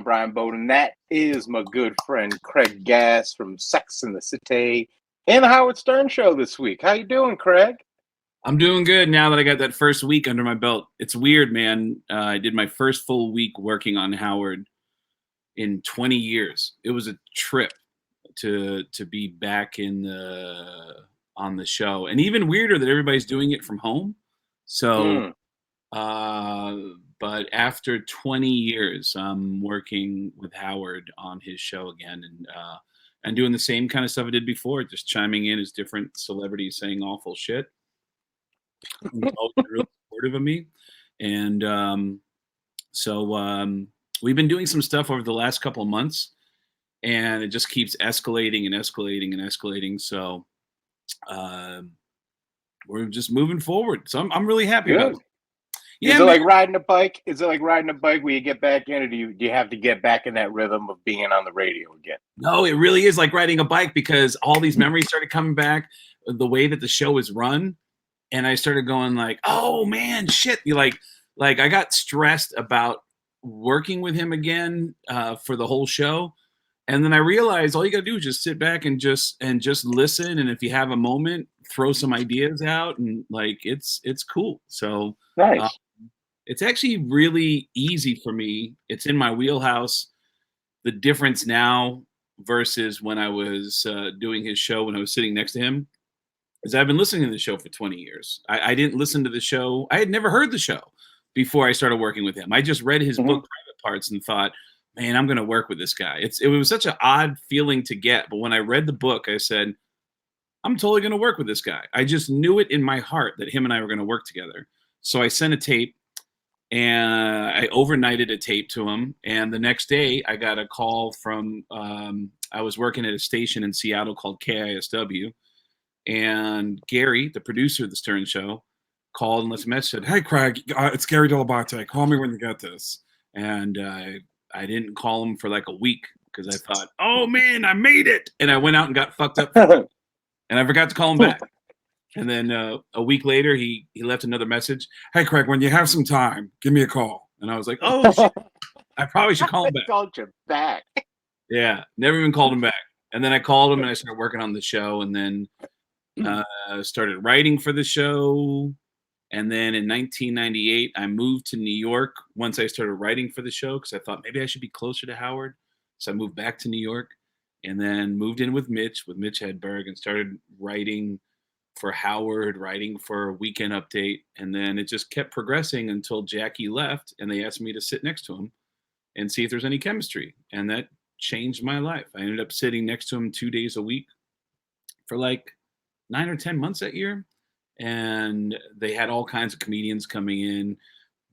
Brian Beaudoin. That is my good friend Craig Gass from Sex and the City and the Howard Stern Show this week. How you doing, Craig? I'm doing good now that I got that first week under my belt. It's weird, man. I did my first full week working on Howard in 20 years. It was a trip to be back on the show, and even weirder that everybody's doing it from home. So, but after 20 years, I'm working with Howard on his show again, and doing the same kind of stuff I did before, just chiming in as different celebrities saying awful shit. He's always really supportive of me, and so we've been doing some stuff over the last couple of months, and it just keeps escalating and escalating and escalating. So we're just moving forward. So I'm really happy about it. Yeah, is it like riding a bike? Is it like riding a bike where you get back in, or do you have to get back in that rhythm of being on the radio again? No, it really is like riding a bike, because all these memories started coming back, the way that the show is run. And I started going like, oh man, shit. Like I got stressed about working with him again for the whole show. And then I realized all you got to do is just sit back and just listen. And if you have a moment, throw some ideas out, and like, it's cool. So nice. It's actually really easy for me. It's in my wheelhouse. The difference now versus when I was doing his show, when I was sitting next to him, is I've been listening to the show for 20 years. I didn't listen to the show. I had never heard the show before I started working with him. I just read his book, Private Parts, and thought, man, I'm going to work with this guy. It was such an odd feeling to get. But when I read the book, I said, I'm totally going to work with this guy. I just knew it in my heart that him and I were going to work together. So I sent a tape, and I overnighted a tape to him. And the next day I got a call from, I was working at a station in Seattle called KISW. And Gary, the producer of the Stern Show, called and left a message, said, hey, Craig, it's Gary Dell'Abate. Call me when you get this. And I didn't call him for like a week, because I thought, oh, man, I made it. And I went out and got fucked up. And I forgot to call him back. And then a week later, he left another message. Hey, Craig, when you have some time, give me a call. And I was like, oh, shit. I probably should call him back. I called you back. Yeah, never even called him back. And then I called him, and I started working on the show. And then started writing for the show. And then in 1998, I moved to New York once I started writing for the show, because I thought maybe I should be closer to Howard. So I moved back to New York, and then moved in with Mitch Hedberg, and started writing for Howard, writing for Weekend Update. And then it just kept progressing until Jackie left, and they asked me to sit next to him and see if there's any chemistry. And that changed my life. I ended up sitting next to him 2 days a week for like 9 or 10 months that year. And they had all kinds of comedians coming in,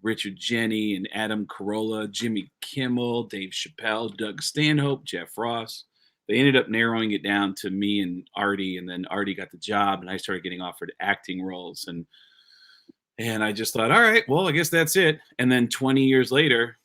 Richard Jeni and Adam Carolla, Jimmy Kimmel, Dave Chappelle, Doug Stanhope, Jeff Ross. They ended up narrowing it down to me and Artie, and then Artie got the job, and I started getting offered acting roles. And I just thought, all right, well, I guess that's it. And then 20 years later,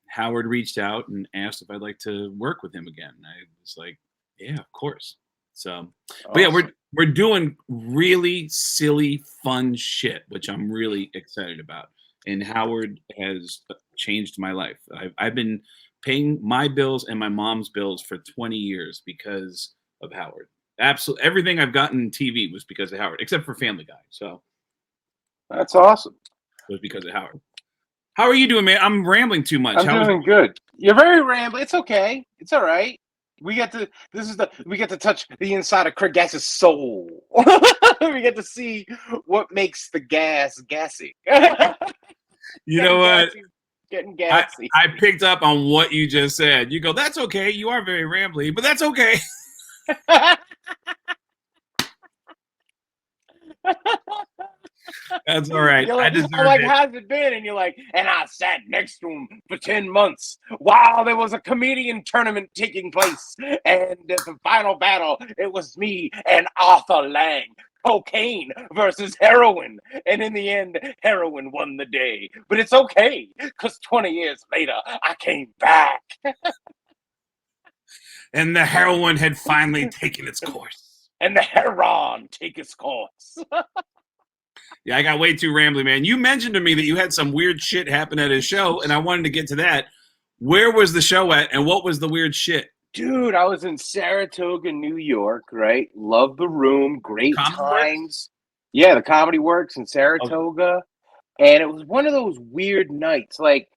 Howard reached out and asked if I'd like to work with him again. I was like, yeah, of course. So, but yeah, we're doing really silly, fun shit, which I'm really excited about. And Howard has changed my life. I've been paying my bills and my mom's bills for 20 years because of Howard. Absolutely everything I've gotten in TV was because of Howard, except for Family Guy. So that's awesome. It was because of Howard. How are you doing, man? I'm rambling too much. I'm doing good. You're very rambling. It's okay. It's all right. We get to touch the inside of Craig Gass's soul. We get to see what makes the gas gassy. You know what? Getting gassy. I picked up on what you just said. You go, that's okay. You are very rambly, but that's okay. That's all right. Like, I deserve like, it. how's it been? And you're like, and I sat next to him for 10 months while there was a comedian tournament taking place. And the final battle, it was me and Arthur Lang. Cocaine versus heroin. And in the end, heroin won the day. But it's okay, because 20 years later, I came back. And the heroin had finally taken its course. And the heron take its course. Yeah, I got way too rambly, man. You mentioned to me that you had some weird shit happen at his show, and I wanted to get to that. Where was the show at, and what was the weird shit? Dude, I was in Saratoga, New York, right? Love the room, great Comedy Works? times. Yeah, the Comedy Works in Okay. Saratoga. And it was one of those weird nights. Like,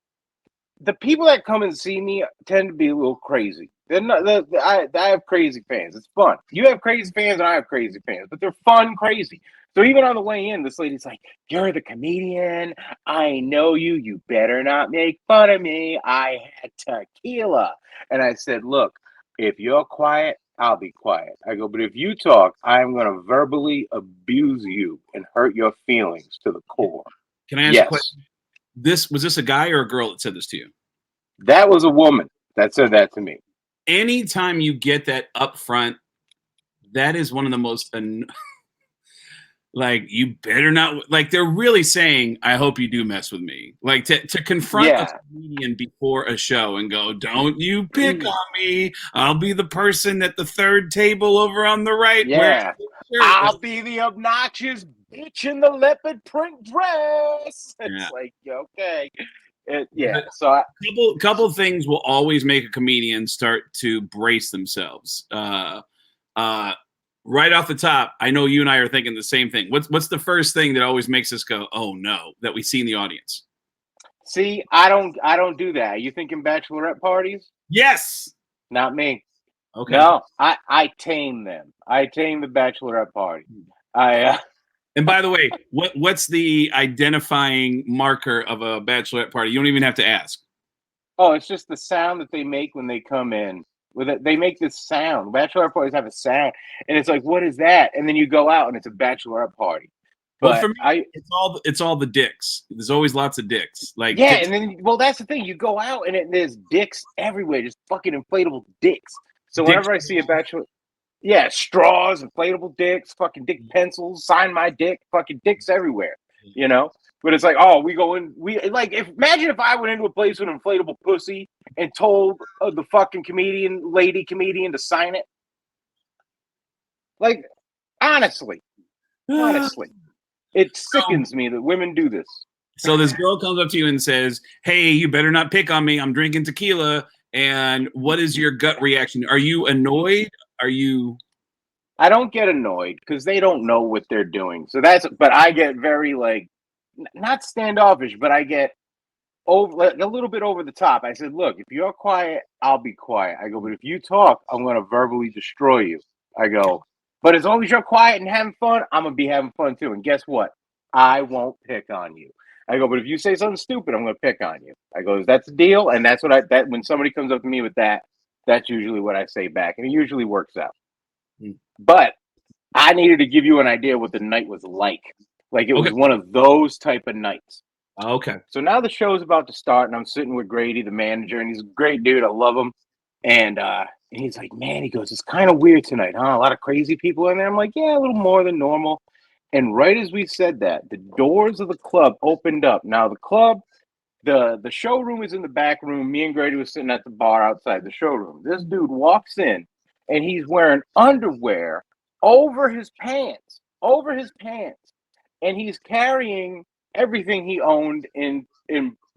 the people that come and see me tend to be a little crazy. They're not, I have crazy fans. It's fun. You have crazy fans, and I have crazy fans, but they're fun, crazy. So even on the way in, this lady's like, "You're the comedian. I know you. You better not make fun of me. I had tequila." And I said, "Look, if you're quiet, I'll be quiet." I go, "But if you talk, I'm going to verbally abuse you and hurt your feelings to the core." Can I ask a Yes, question? Was this a guy or a girl that said this to you? that was a woman that said that to me. Anytime you get that up front, that is one of the most like, you better not, like, they're really saying, I hope you do mess with me. Like, to confront a Yeah. comedian before a show and go, don't you pick on me. I'll be the person at the third table over on the right. Yeah. I'll be the obnoxious bitch in the leopard print dress. Yeah. It's like, okay. Yeah. But So couple things will always make a comedian start to brace themselves. Right off the top, I know you and I are thinking the same thing. What's the first thing that always makes us go, oh no, that we see in the audience? see, I don't do that. Are you thinking bachelorette parties? Yes. Not me. Okay. No, I tame them. I tame the bachelorette party. I And by the way, what's the identifying marker of a bachelorette party? You don't even have to ask. Oh, it's just the sound that they make when they come in. With it, they make this sound. Bachelorette parties have a sound, and it's like, what is that? And then you go out, and it's a bachelorette party. Well, But for me, it's all the dicks. There's always lots of dicks. Like, yeah, and then that's the thing. You go out, and there's dicks everywhere, just fucking inflatable dicks. So dicks. whenever I see a bachelor, yeah, straws, inflatable dicks, fucking dick pencils, sign my dick, fucking dicks everywhere. You know. But it's like, oh, we go in. We like imagine if I went into a place with an inflatable pussy and told the fucking lady comedian to sign it. Like, honestly, it sickens me that women do this. So this girl comes up to you and says, "Hey, you better not pick on me. I'm drinking tequila." And what is your gut reaction? Are you annoyed? Are you? I don't get annoyed because they don't know what they're doing. So but I get very like, not standoffish, but I get over like, a little bit over the top. I said, look, if you're quiet, I'll be quiet. I go, but if you talk, I'm going to verbally destroy you. I go, but as long as you're quiet and having fun, I'm going to be having fun too. And guess what? I won't pick on you. I go, but if you say something stupid, I'm going to pick on you. I go, that's a deal. And that's what that when somebody comes up to me with that, that's usually what I say back. And it usually works out. But I needed to give you an idea what the night was like. Like it was one of those type of nights. Okay. So now the show's about to start, and I'm sitting with Grady, the manager, and he's a great dude. I love him. And he's like, man, he goes, it's kind of weird tonight, huh? A lot of crazy people in there. I'm like, yeah, a little more than normal. And right as we said that, the doors of the club opened up. Now the club, the showroom is in the back room. Me and Grady was sitting at the bar outside the showroom. This dude walks in, and he's wearing underwear over his pants, and he's carrying everything he owned in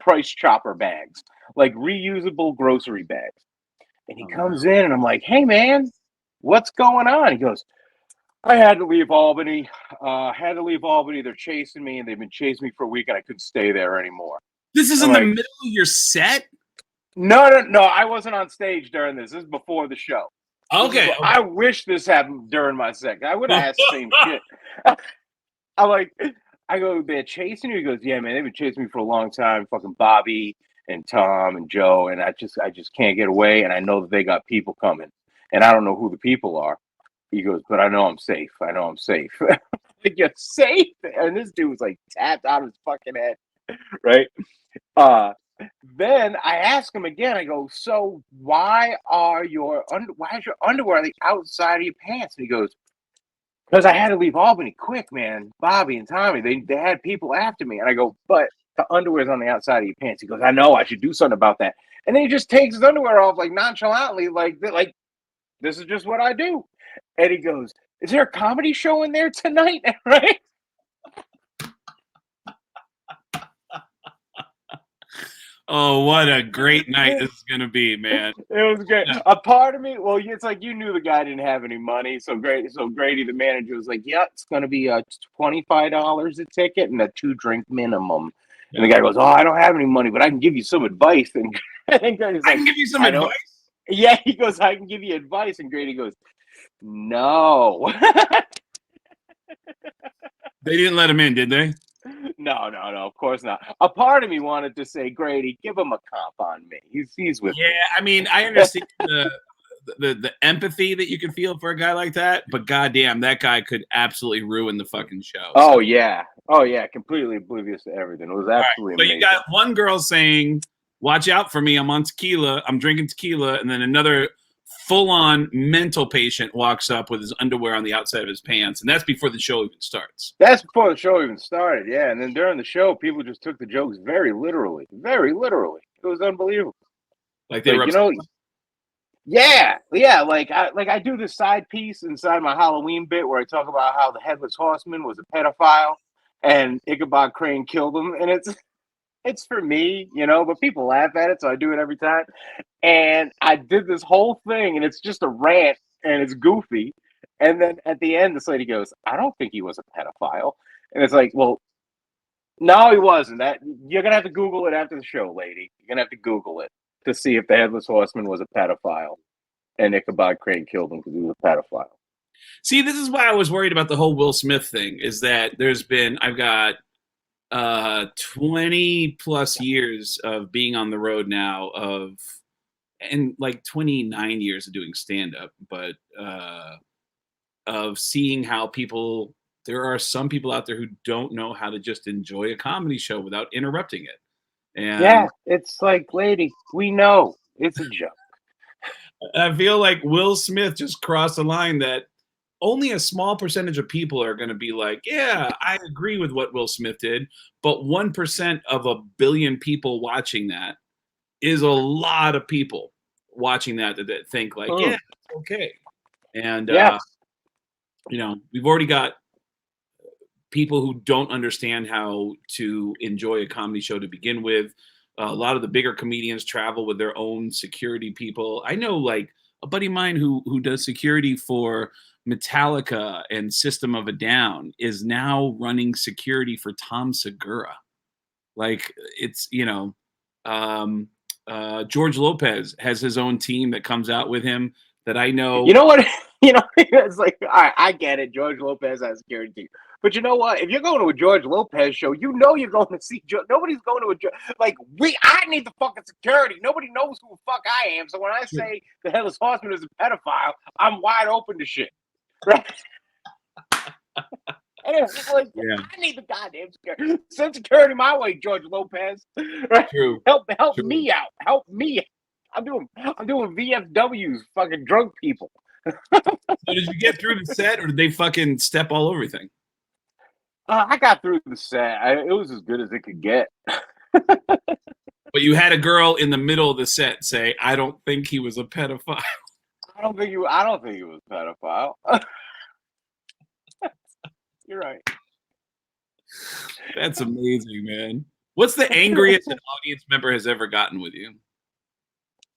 price chopper bags, like reusable grocery bags. And he comes in, and I'm like, hey man, what's going on? He goes, I had to leave Albany. They're chasing me, and they've been chasing me for a week, and I couldn't stay there anymore. This is in the middle of your set? No, I wasn't on stage during this. This is before the show. Okay. I wish this happened during my set. I would have asked the same shit. I go, they're chasing you? He goes, yeah, man, they've been chasing me for a long time. Fucking Bobby and Tom and Joe, and I just can't get away. And I know that they got people coming, and I don't know who the people are. He goes, but I know I'm safe. Like, you're safe? And this dude was like tapped out of his fucking head, right? Then I ask him again. I go, so why is your underwear on the outside of your pants? And he goes, because I had to leave Albany quick, man. Bobby and Tommy, they had people after me. And I go, but the underwear's on the outside of your pants. He goes, I know, I should do something about that. And then he just takes his underwear off like nonchalantly, like this is just what I do. And he goes, is there a comedy show in there tonight? Right? Oh, what a great night this is gonna be, man. It was great. Yeah. A part of me, well, it's like you knew the guy didn't have any money, so Grady, the manager, was like, "Yeah, it's gonna be $25 a ticket and a 2-drink minimum." And the Yeah. guy goes, "Oh, I don't have any money, but I can give you some advice." And Grady's I like, can give you some "I advice. don't." Yeah, he goes, "I can give you advice," and Grady goes, "No." They didn't let him in, did they? No, of course not. A part of me wanted to say, Grady, give him a comp on me. He's with Yeah, me. I mean, I understand the empathy that you can feel for a guy like that, but goddamn, that guy could absolutely ruin the fucking show. Oh yeah, completely oblivious to everything. It was All right, absolutely so you amazing. got one girl saying, "Watch out for me, I'm on tequila, I'm drinking tequila," and then another full-on mental patient walks up with his underwear on the outside of his pants, and that's before the show even starts. That's before the show even started, yeah. And then during the show, people just took the jokes very literally, very literally. It was unbelievable. Like they were Like, upset. yeah. Like I do this side piece inside my Halloween bit where I talk about how the headless horseman was a pedophile and Ichabod Crane killed him, and it's for me, but people laugh at it, so I do it every time. And I did this whole thing, and it's just a rant, and it's goofy. And then at the end, this lady goes, "I don't think he was a pedophile," and it's like, well, no, he wasn't. That you're gonna have to Google it after the show, lady. You're gonna have to Google it to see if the headless horseman was a pedophile and Ichabod Crane killed him because he was a pedophile. See, this is why I was worried about the whole Will Smith thing. Is that I've got 20 plus years of being on the road now and like 29 years of doing stand up, but of seeing how there are some people out there who don't know how to just enjoy a comedy show without interrupting it. And Yeah, it's like, lady, we know it's a joke. I feel like Will Smith just crossed the line that only a small percentage of people are going to be like, yeah, I agree with what Will Smith did. But 1% of a billion people watching that is a lot of people watching that think like, yeah, it's okay. And, Yes. we've already got people who don't understand how to enjoy a comedy show to begin with. A lot of the bigger comedians travel with their own security people. I know, like a buddy of mine who does security for Metallica and System of a Down is now running security for Tom Segura. Like it's George Lopez has his own team that comes out with him that I know. You know what? It's like, all right, I get it. George Lopez has security team. But you know what? If you're going to a George Lopez show, you know you're going to see nobody's going to I need the fucking security. Nobody knows who the fuck I am. So when I say the headless horseman is a pedophile, I'm wide open to shit. Right? Anyway, Yeah. I need the goddamn security. Send security my way, George Lopez. Right? True. Help True. me out. Help me. I'm doing VFWs, fucking drunk people. So did you get through the set, or did they fucking step all over everything? I got through the set. It was as good as it could get. But you had a girl in the middle of the set say, "I don't think he was a pedophile." I don't think he was a pedophile. You're right. That's amazing, man. What's the angriest an audience member has ever gotten with you?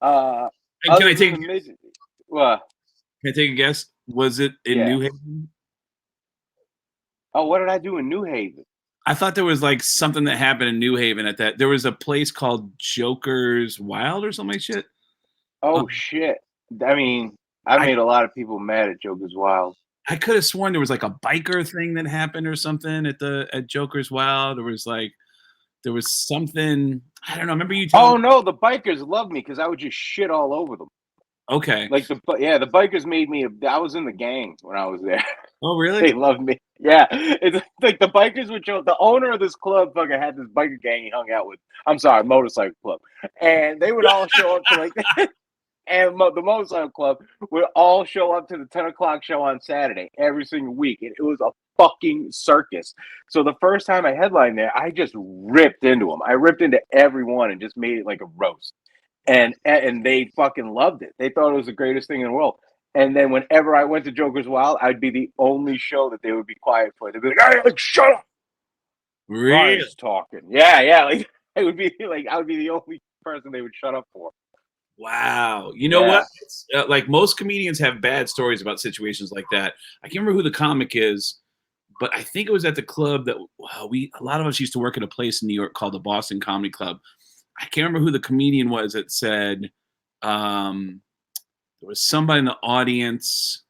And can I take a guess? What? Can I take a guess? Was it in New Haven? Oh, what did I do in New Haven? I thought there was like something that happened in New Haven at that. There was a place called Joker's Wild or something like shit. Oh shit! I mean, I made a lot of people mad at Joker's Wild. I could have sworn there was like a biker thing that happened or something at Joker's Wild. There was something, I don't know. Remember you telling me? Oh no, the bikers loved me because I would just shit all over them. Okay. Like the bikers made me. I was in the gang when I was there. Oh really? They loved me. Yeah, it's like the bikers would show. The owner of this club fucking had this biker gang he hung out with. I'm sorry, motorcycle club, and they would all show up to like. And the motorcycle club would all show up to the 10 o'clock show on Saturday every single week. And it was a fucking circus. So the first time I headlined there, I just ripped into them. I ripped into everyone and just made it like a roast. And they fucking loved it. They thought it was the greatest thing in the world. And then whenever I went to Joker's Wild, I'd be the only show that they would be quiet for. They'd be like, "Hey, like, shut up." Really? Ryan's talking. Yeah. Like, I would be the only person they would shut up for. Wow. You know what? It's, like most comedians have bad stories about situations like that. I can't remember who the comic is, but I think it was at the club that a lot of us used to work at a place in New York called the Boston Comedy Club. I can't remember who the comedian was that said there was somebody in the audience.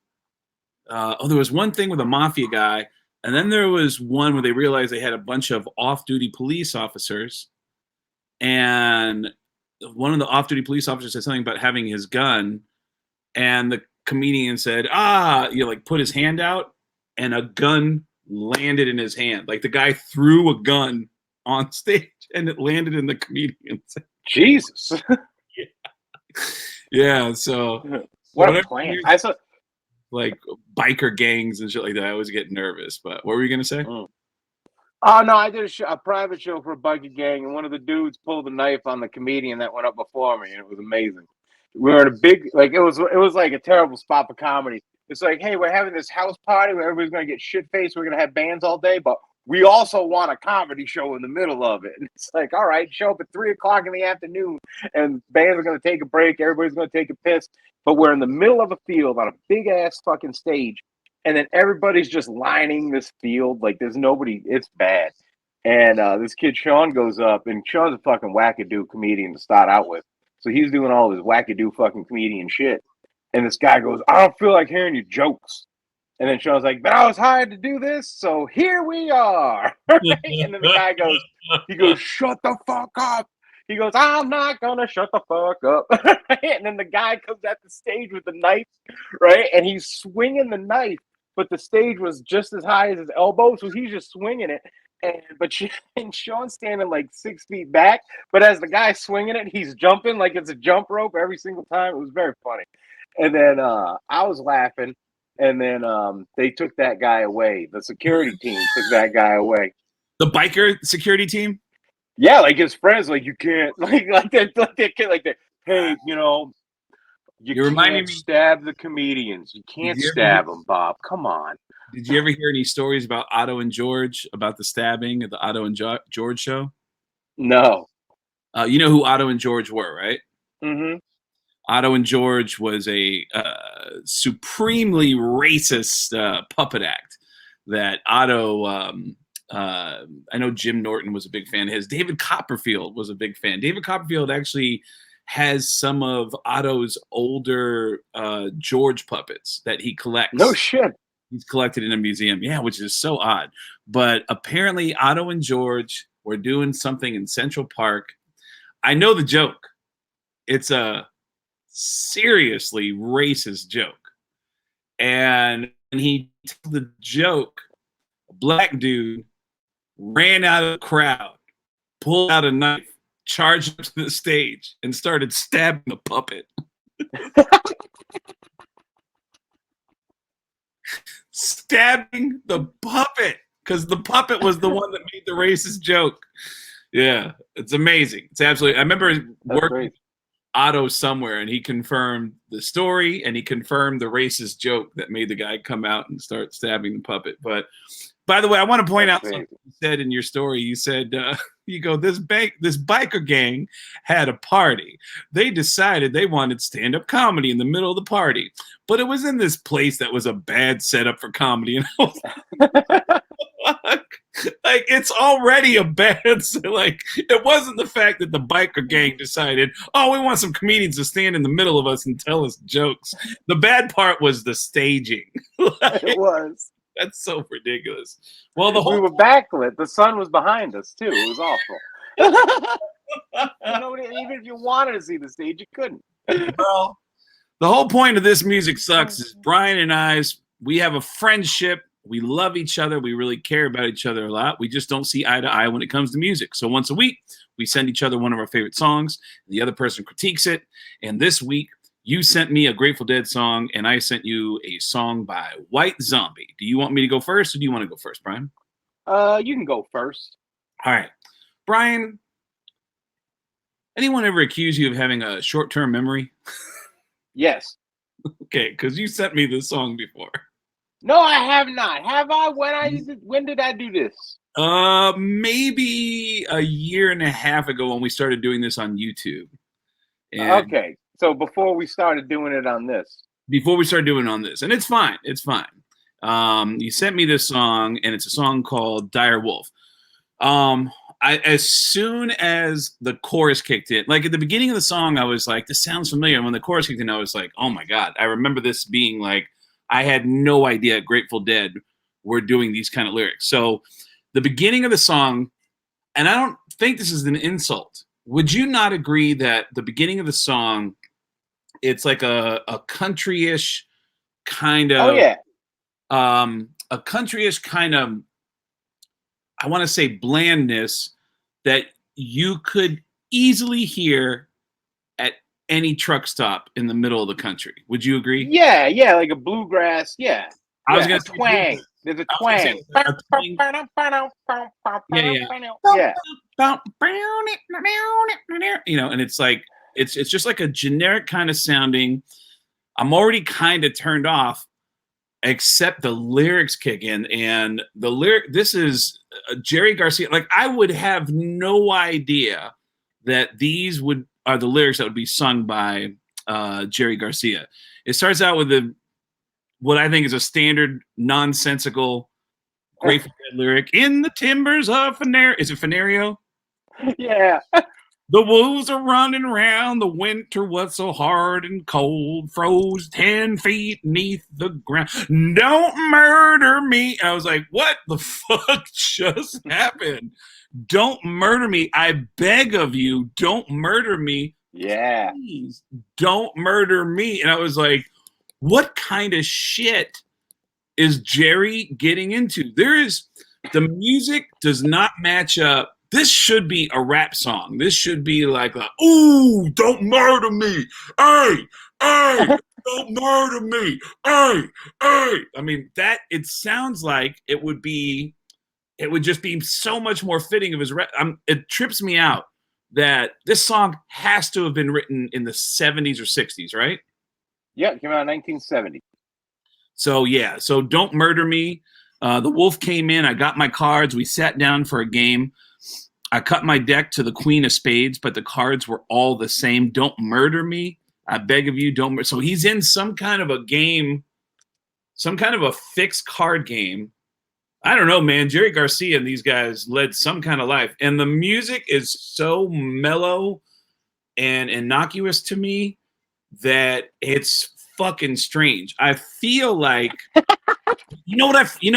There was one thing with a mafia guy, and then there was one where they realized they had a bunch of off-duty police officers, and one of the off-duty police officers said something about having his gun, and the comedian said, like put his hand out, and a gun landed in his hand. Like the guy threw a gun on stage, and it landed in the comedian's hand. Jesus. Yeah. So what a plan. I saw like biker gangs and shit like that. I always get nervous. But what were you gonna say? Oh no, I did a private show for a biker gang, and one of the dudes pulled a knife on the comedian that went up before me, and it was amazing. We were in a big, like it was like a terrible spot for comedy. It's like, hey, we're having this house party where everybody's gonna get shit faced. We're gonna have bands all day, but we also want a comedy show in the middle of it. And it's like, all right, show up at 3:00 in the afternoon, and bands are gonna take a break. Everybody's gonna take a piss, but we're in the middle of a field on a big ass fucking stage. And then everybody's just lining this field. Like there's nobody. It's bad. And this kid, Sean, goes up. And Sean's a fucking wackadoo comedian to start out with. So he's doing all this wackadoo fucking comedian shit. And this guy goes, I don't feel like hearing your jokes. And then Sean's like, but I was hired to do this. So here we are. And then the guy goes, shut the fuck up. He goes, I'm not going to shut the fuck up. And then the guy comes at the stage with the knife, right? And he's swinging the knife. But the stage was just as high as his elbow, so he's just swinging it. And Sean's standing like 6 feet back. But as the guy's swinging it, he's jumping like it's a jump rope every single time. It was very funny. And then I was laughing. And then they took that guy away. The security team took that guy away. The biker security team? Yeah, like his friends, like you can't, like that kid, like that. Hey, you can't stab the comedians. You can't stab them, Bob. Come on. Did you ever hear any stories about Otto and George, about the stabbing at the Otto and George show? No. You know who Otto and George were, right? Mm-hmm. Otto and George was a supremely racist puppet act that Otto, I know Jim Norton was a big fan of his. David Copperfield was a big fan. David Copperfield actually has some of Otto's older George puppets that he collects. No shit. He's collected in a museum. Yeah, which is so odd. But apparently Otto and George were doing something in Central Park. I know the joke. It's a seriously racist joke. And when he told the joke, a black dude ran out of the crowd, pulled out a knife, charged up to the stage, and started stabbing the puppet. Stabbing the puppet, because the puppet was the one that made the racist joke. Yeah, it's amazing. It's absolutely. I remember working with Otto somewhere, and he confirmed the story, and he confirmed the racist joke that made the guy come out and start stabbing the puppet. But by the way, I want to point out something you said in your story. You said, you go, this biker gang had a party. They decided they wanted stand-up comedy in the middle of the party. But it was in this place that was a bad setup for comedy. And I was like, it's already a bad, like, it wasn't the fact that the biker gang decided, oh, we want some comedians to stand in the middle of us and tell us jokes. The bad part was the staging. Like, it was. That's so ridiculous. Well, we were backlit. The sun was behind us too. It was awful. Nobody, even if you wanted to see the stage, you couldn't. Well, the whole point of This Music Sucks is Brian and we have a friendship. We love each other. We really care about each other a lot. We just don't see eye to eye when it comes to music. So once a week, we send each other one of our favorite songs. The other person critiques it. And this week, you sent me a Grateful Dead song, and I sent you a song by White Zombie. Do you want me to go first, or do you want to go first, Brian? You can go first. All right. Brian, anyone ever accuse you of having a short-term memory? Yes. Okay, because you sent me this song before. No, I have not. Have I? When did I do this? Maybe a year and a half ago when we started doing this on YouTube. And Okay, so before we started doing it on this. before we started doing it on this, and it's fine. It's fine. You sent me this song, and it's a song called Dire Wolf. As soon as the chorus kicked in, like at the beginning of the song, I was like, this sounds familiar. And when the chorus kicked in, I was like, oh my God, I remember this being like, I had no idea Grateful Dead were doing these kind of lyrics. So the beginning of the song, and I don't think this is an insult. Would you not agree that the beginning of the song, it's like a country-ish kind of, Oh yeah, a country-ish kind of, I want to say blandness that you could easily hear at any truck stop in the middle of the country. Would you agree? yeah, like a bluegrass. Yeah, I was yeah, going a to twang. There's a twang. Yeah. You know, and it's like it's just like a generic kind of sounding. I'm already kind of turned off, except the lyrics kick in, and the lyric. This is Jerry Garcia. Like I would have no idea that these are the lyrics that would be sung by Jerry Garcia. It starts out with what I think is a standard nonsensical Grateful Dead lyric. In the timbers of Fenario. Is it Fenario? Yeah. The wolves are running around. The winter was so hard and cold, froze 10 feet beneath the ground. Don't murder me. And I was like, what the fuck just happened? Don't murder me. I beg of you, don't murder me. Yeah. Please, don't murder me. And I was like, what kind of shit is Jerry getting into? The music does not match up. This should be a rap song. This should be like, ooh, don't murder me. Hey, don't murder me. Hey. I mean, it sounds like it would just be so much more fitting of his rap. It trips me out that this song has to have been written in the 70s or 60s, right? Yeah, it came out in 1970. So yeah, so Don't Murder Me. The Wolf came in. I got my cards. We sat down for a game. I cut my deck to the Queen of Spades, but the cards were all the same. Don't murder me. I beg of you, don't. So he's in some kind of a game, some kind of a fixed card game. I don't know, man. Jerry Garcia and these guys led some kind of life. And the music is so mellow and innocuous to me that it's fucking strange. I feel like, you know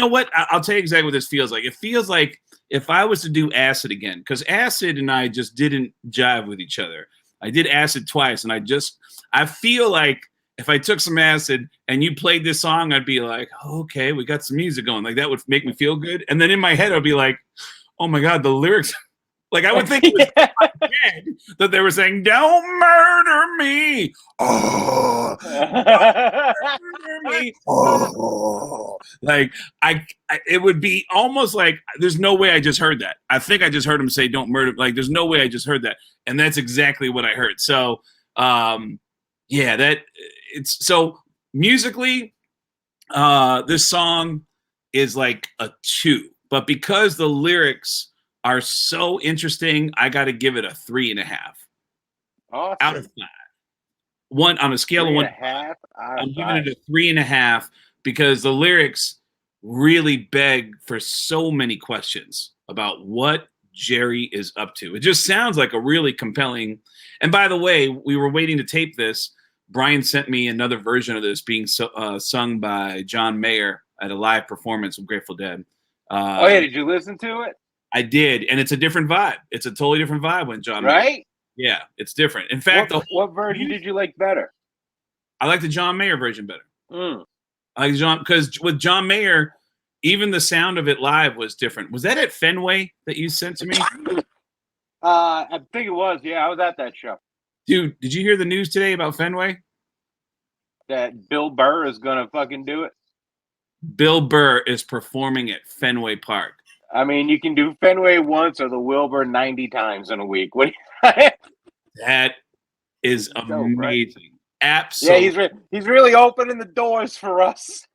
what? I'll tell you exactly what this feels like. It feels like if I was to do Acid again, because Acid and I just didn't jive with each other. I did Acid twice, and I feel like if I took some acid and you played this song, I'd be like, okay, we got some music going. Like that would make me feel good. And then in my head, I'd be like, oh my God, the lyrics. Like I would think it was dead that they were saying, don't murder me. Oh, don't murder me. Oh. Like it would be almost like there's no way I just heard that. I think I just heard him say don't murder. Like there's no way I just heard that. And that's exactly what I heard. So yeah, it's so musically, this song is like a 2, but because the lyrics are so interesting, I got to give it a 3.5 awesome. out of 5. One on a scale of 1 to 5. I'm giving it a 3.5 because the lyrics really beg for so many questions about what Jerry is up to. It just sounds like a really compelling. And by the way, we were waiting to tape this. Brian sent me another version of this being sung by John Mayer at a live performance of Grateful Dead. Oh yeah, did you listen to it? I did, and it's a different vibe. It's a totally different vibe when John Mayer. Right? Yeah, it's different. In fact, what version did you like better? I like the John Mayer version better. Mm. I like John, because with John Mayer, even the sound of it live was different. Was that at Fenway that you sent to me? I think it was. Yeah, I was at that show. Dude, did you hear the news today about Fenway? That Bill Burr is gonna fucking do it. Bill Burr is performing at Fenway Park. I mean, you can do Fenway once or the Wilbur 90 times in a week. That is amazing. Right? Absolutely. Yeah, he's really opening the doors for us.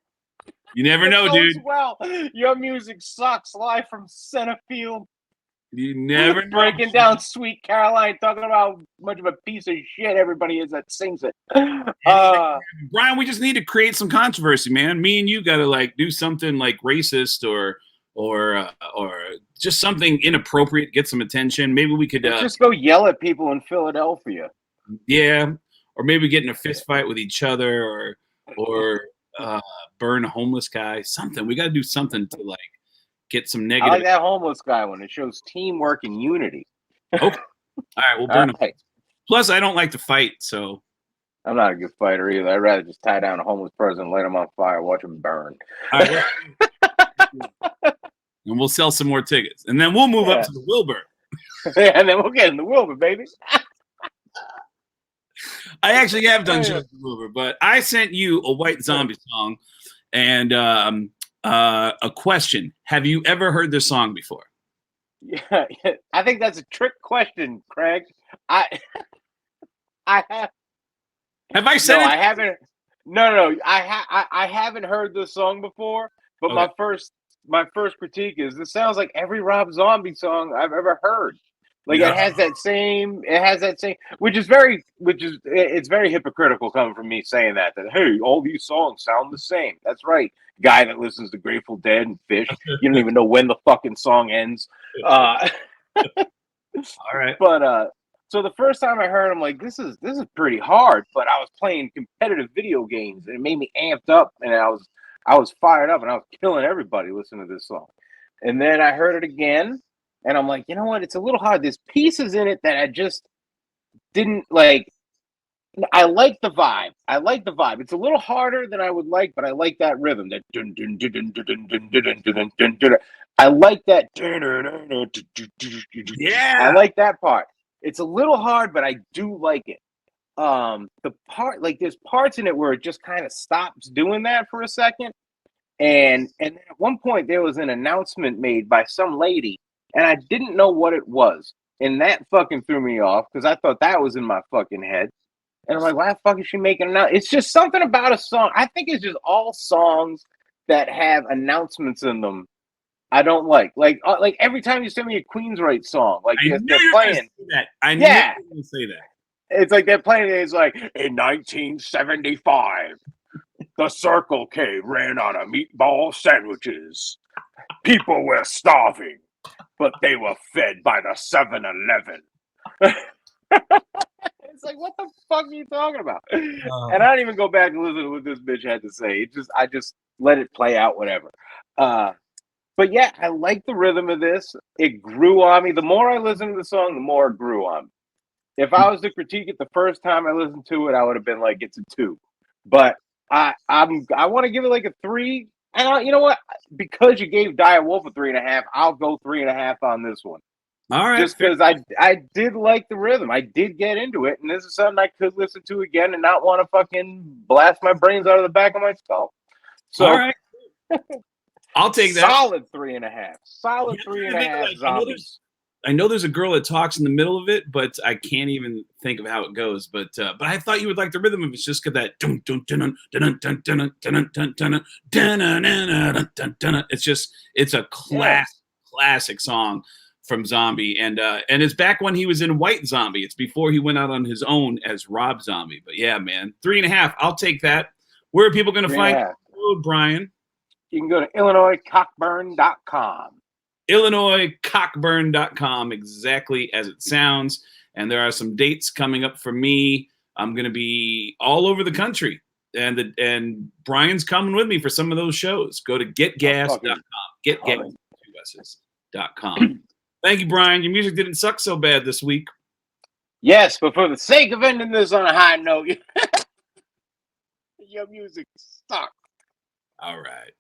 You never It know, goes dude. well. Your music sucks. Live from center field. You never know. Breaking down Sweet Caroline, talking about how much of a piece of shit everybody is that sings it. Brian, we just need to create some controversy, man. Me and you got to like do something like racist or just something inappropriate, get some attention. Maybe we could just go yell at people in Philadelphia. Yeah, or maybe get in a fist fight with each other, or burn a homeless guy. Something. We got to do something to like get some negative. I like that homeless guy one. It shows teamwork and unity. Okay. All right, we'll burn him. Plus, I don't like to fight, so I'm not a good fighter either. I'd rather just tie down a homeless person, light him on fire, watch him burn. All right, and we'll sell some more tickets, and then we'll move up to the Wilbur. Yeah, and then we'll get in the Wilbur, baby. I actually have done shows in the Wilbur, but I sent you a White Zombie song and a question. Have you ever heard this song before? Yeah, I think that's a trick question, Craig. I have. Have I said no, it? I haven't. No. I haven't heard this song before. But my first critique is this sounds like every Rob Zombie song I've ever heard. Like it has that same, it's very hypocritical coming from me saying that hey, all these songs sound the same. That's right, guy that listens to Grateful Dead and Fish. You don't even know when the fucking song ends. All right. But so the first time I heard, I'm like, this is pretty hard. But I was playing competitive video games, and it made me amped up, and I was fired up, and I was killing everybody listening to this song. And then I heard it again. And I'm like, you know what? It's a little hard. There's pieces in it that I just didn't like. I like the vibe. It's a little harder than I would like, but I like that rhythm. That dun dun dun dun dun dun dun dun dun dun. I like that. Yeah. I like that part. It's a little hard, but I do like it. The part, like, there's parts in it where it just kind of stops doing that for a second. And then at one point there was an announcement made by some lady. And I didn't know what it was. And that fucking threw me off because I thought that was in my fucking head. And I'm like, why the fuck is she making an It's just something about a song. I think it's just all songs that have announcements in them I don't like. Like every time you send me a Queensryche song, like they're playing. I knew you were going to say that. It's like they're playing. It's like in 1975, the Circle K ran out of meatball sandwiches. People were starving, but they were fed by the 7-Eleven. It's like, what the fuck are you talking about? And I don't even go back and listen to what this bitch had to say. I just let it play out, whatever. But yeah, I like the rhythm of this. It grew on me. The more I listened to the song, the more it grew on me. If I was to critique it the first time I listened to it, I would have been like, it's a 2. But I want to give it like a 3. And you know what? Because you gave Dire Wolf a 3.5, I'll go 3.5 on this one. All right. Just because I did like the rhythm. I did get into it. And this is something I could listen to again and not want to fucking blast my brains out of the back of my skull. So, all right. I'll take that. Solid 3.5. Solid 3.5 zombies. I know there's a girl that talks in the middle of it, but I can't even think of how it goes. But I thought you would like the rhythm of it. It's just got that dun dun dun dun dun dun dun dun dun dun dun. It's a classic song from Zombie, and it's back when he was in White Zombie. It's before he went out on his own as Rob Zombie. But yeah, man, 3.5. I'll take that. Where are people going to find you, Brian? You can go to IllinoisCockburn.com. IllinoisCockburn.com, exactly as it sounds. And there are some dates coming up for me. I'm going to be all over the country. And Brian's coming with me for some of those shows. Go to getgas.com. Getgas.com. Thank you, Brian. Your music didn't suck so bad this week. Yes, but for the sake of ending this on a high note, your music sucked. All right.